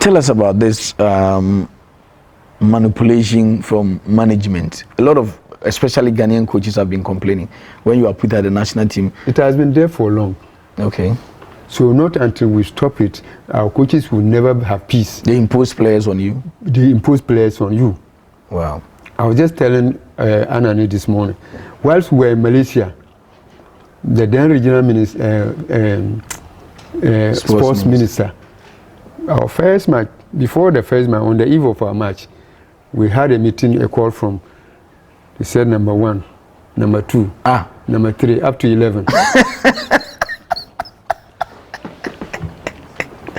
Tell us about this manipulation from management. A lot of, especially Ghanaian coaches, have been complaining when you are put at the national team. It has been there for long. Okay. So not until we stop it, our coaches will never have peace. They impose players on you? They impose players on you. Wow. I was just telling Anani this morning, whilst we were in Malaysia, the then regional minister, sports minister, our first match, before the first match, on the eve of our match, we had a meeting, a call from, he said number 1, number 2, number 3, up to 11.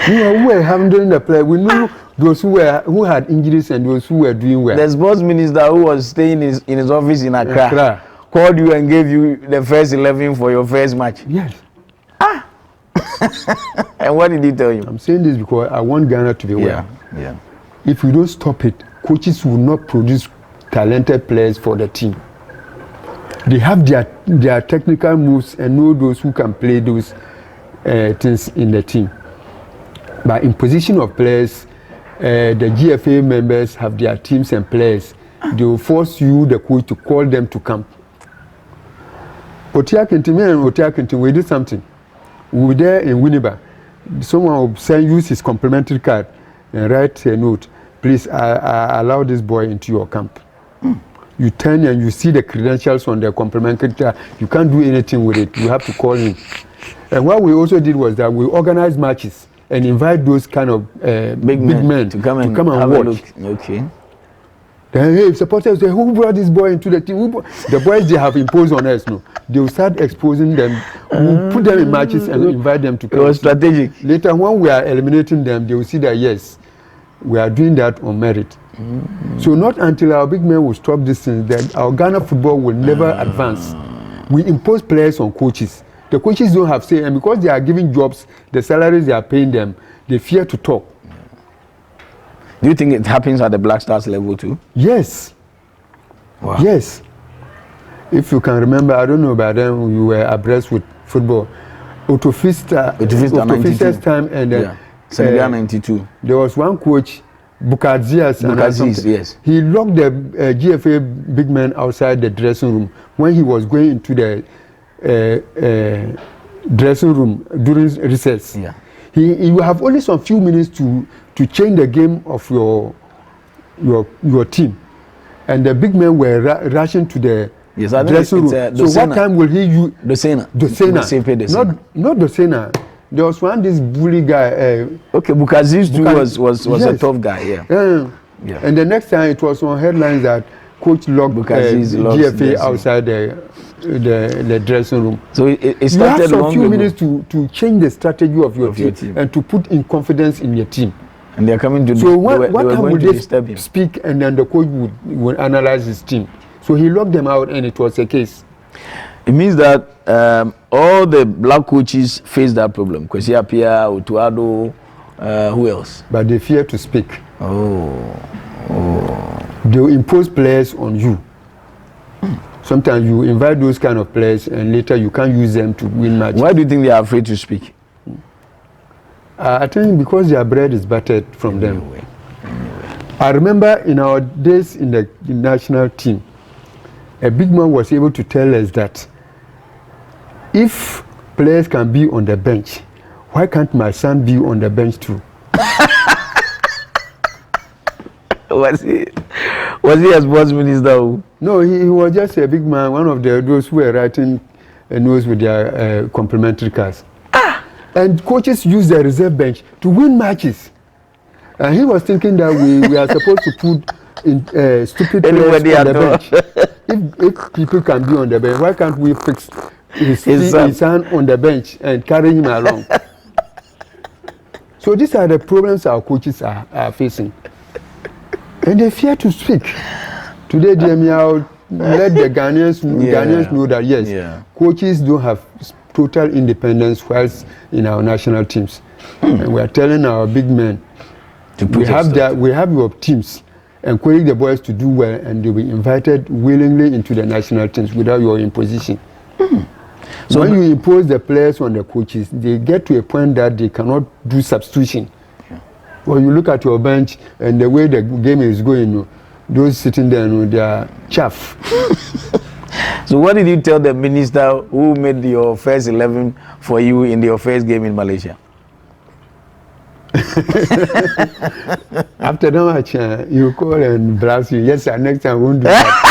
We were handling the play. We knew those who had injuries and those who were doing well. The sports minister who was staying in his office in Accra called you and gave you the first 11 for your first match. Yes. And what did he tell you? I'm saying this because I want Ghana to be well. Yeah. If we don't stop it, coaches will not produce talented players for the team. They have their technical moves and know those who can play those things in the team. By imposition of players, the GFA members have their teams and players. They will force you, the coach, to call them to camp. Otiakinti, we did something. We were there in Winneba. Someone will use his complimentary card and write a note. Please allow this boy into your camp. You turn and you see the credentials on the complimentary card. You can't do anything with it. You have to call him. And what we also did was that we organized matches and invite those kind of big men to come and watch. Okay. Then hey, supporters say, who brought this boy into the team? The boys they have imposed on us, no. They will start exposing them. We'll put them in matches and invite them to come. It was strategic. Later, when we are eliminating them, they will see that yes, we are doing that on merit. So not until our big men will stop this thing, that our Ghana football will never advance. We impose players on coaches. The coaches don't have say, and because they are giving jobs, the salaries they are paying them, they fear to talk. Do you think it happens at the Black Stars level too? Yes. Wow. Yes. If you can remember, I don't know about them, you were abreast with football. Otofista's time and then Senegal 92. There was one coach, Bukazias, yes. He locked the GFA big man outside the dressing room when he was going into the dressing room during recess. Yeah. You have only some few minutes to change the game of your team, and the big men were rushing to the dressing room. So what time will he use? Dosena. Not Dosena. There was one this bully guy. Okay, Bukazi's too was a tough guy. Yeah. And the next time it was on headlines that coach locked GFA outside the dressing room. So it started you have some few minutes to change the strategy of your team and to put in confidence in your team. And they're coming to. So what time would they speak, and then the coach would analyze his team? So he locked them out, and it was a case. It means that all the black coaches face that problem. Kwesi Appiah, Otuado, who else? But they fear to speak. Oh. They will impose players on you. Sometimes you invite those kind of players and later you can't use them to win matches. Why do you think they are afraid to speak? I think because their bread is buttered from them. I remember in our days in the national team, a big man was able to tell us that if players can be on the bench, why can't my son be on the bench too? Was he a sports minister? No, he was just a big man, one of those who were writing notes with their complimentary cards. And coaches use the reserve bench to win matches. And he was thinking that we are supposed to put in stupid players on the bench. If people can be on the bench, why can't we fix his son on the bench and carry him along? So these are the problems our coaches are facing. And they fear to speak. Today, DMI let the Ghanaians know that yes, coaches don't have total independence whilst in our national teams. And we are telling our big men, we have your teams, encourage the boys to do well, and they'll be invited willingly into the national teams without your imposition. So when you impose the players on the coaches, they get to a point that they cannot do substitution. Or you look at your bench and the way the game is going, those sitting there, they are chaff. So what did you tell the minister who made your first 11 for you in your first game in Malaysia? After that match, you call and blast you. Yes, sir, next time I won't do that.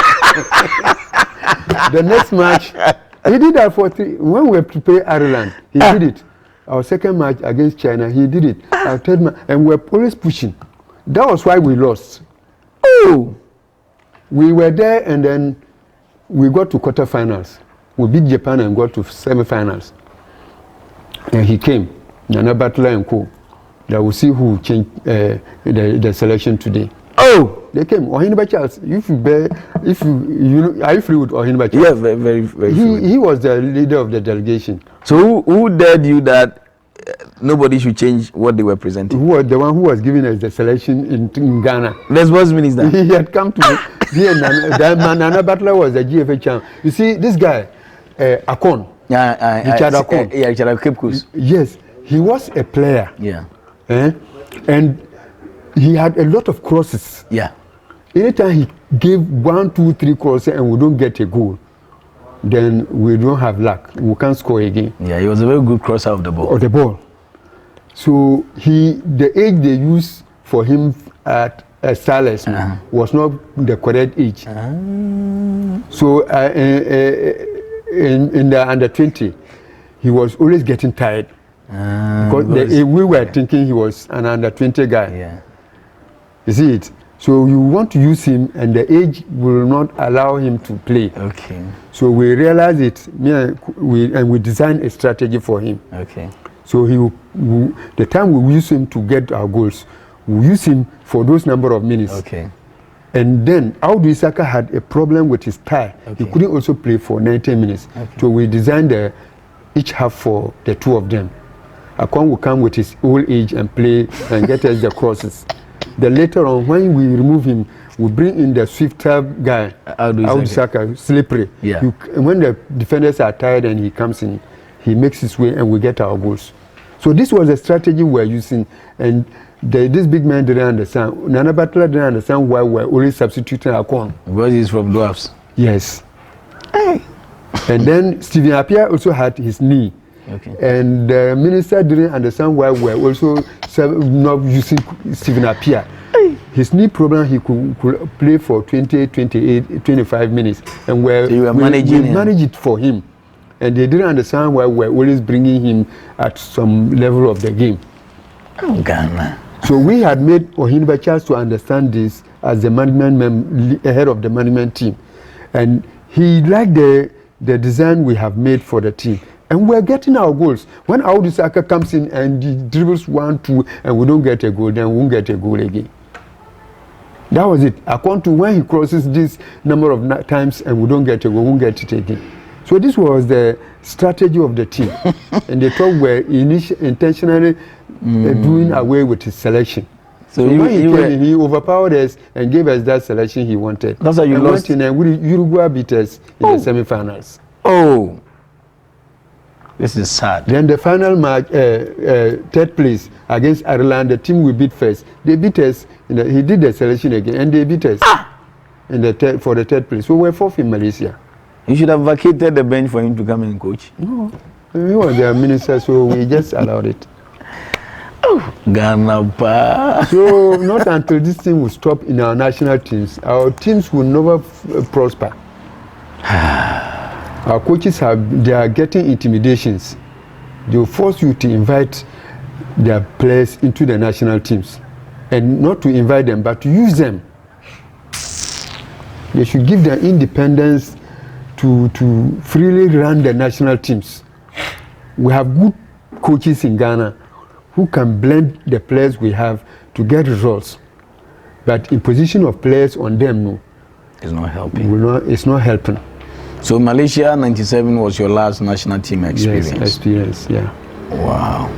The next match, he did that for 3. When we were to play Ireland, he did it. Our second match against China, he did it. Our third match, and we were always pushing. That was why we lost. Oh! We were there, and then we got to quarterfinals. We beat Japan and got to semifinals. And he came, Nana Butler and co. That will see who changed the selection today. Oh! They came. Ohinba Charles, are you free with Ohinba Charles? Yeah, very, very free. He was the leader of the delegation. So who dared you that nobody should change what they were presenting? Who was the one who was giving us the selection in Ghana? The sports minister. He had come to me. That man, Nana Butler was the GFA champ. You see, this guy, Akon. Richard Akon. Yeah, Richard Akon. Yes, he was a player. Yeah. And he had a lot of crosses. Yeah. Anytime he gave 1, 2, 3 crosses and we don't get a goal, then we don't have luck. We can't score again. Yeah, he was a very good crosser of the ball. So the age they used for him at Starless was not the correct age. So in the under 20, he was always getting tired. Because we were thinking he was an under 20 guy. Yeah. You see it? So you want to use him, and the age will not allow him to play. Okay. So we realized it, and we designed a strategy for him. Okay. So the time we use him to get our goals, we use him for those number of minutes. Okay. And then Audu Isaka had a problem with his thigh. Okay. He couldn't also play for 90 minutes. Okay. So we designed each half for the two of them. Akon will come with his old age and play and get us the crosses. Then later on, when we remove him, we bring in the swifter guy, Audu Isaka, slippery. Yeah. When the defenders are tired and he comes in, he makes his way and we get our goals. So this was a strategy we were using, and this big man didn't understand. Nana Butler didn't understand why we were only substituting Akon. Because he's from Dwarfs. Yes. Hey. And then Stephen Appiah also had his knee. Okay. And the minister didn't understand why we were also not using Stephen Appiah. His knee problem, he could play for 20, 28, 25 minutes. And we managed it for him. And they didn't understand why we were always bringing him at some level of the game. Oh, Ghana. So we had made Ohinba Charles to understand this as the management head of the management team. And he liked the design we have made for the team. And we're getting our goals. When Audu Isaka comes in and he dribbles 1, 2, and we don't get a goal, then we won't get a goal again. That was it. According to when he crosses this number of times and we don't get a goal, we won't get it again. So this was the strategy of the team. And they thought we're intentionally doing away with his selection. So when he overpowered us and gave us that selection he wanted. That's how you lost. And Uruguay beat us in the semi-finals. Oh. This is sad. Then the final match, third place against Ireland, the team we beat first. They beat us. He did the selection again, and they beat us for the third place. So we're fourth in Malaysia. You should have vacated the bench for him to come and coach. No, he was the minister, so we just allowed it. Oh, Ghana pa. So not until this team will stop in our national teams, our teams will never prosper. Our coaches they are getting intimidations. They will force you to invite their players into the national teams. And not to invite them, but to use them. They should give them independence to freely run the national teams. We have good coaches in Ghana who can blend the players we have to get results. But imposition of players on them, no. It's not helping. It's not helping. So Malaysia 97 was your last national team experience? Yes, experience, yeah. Wow.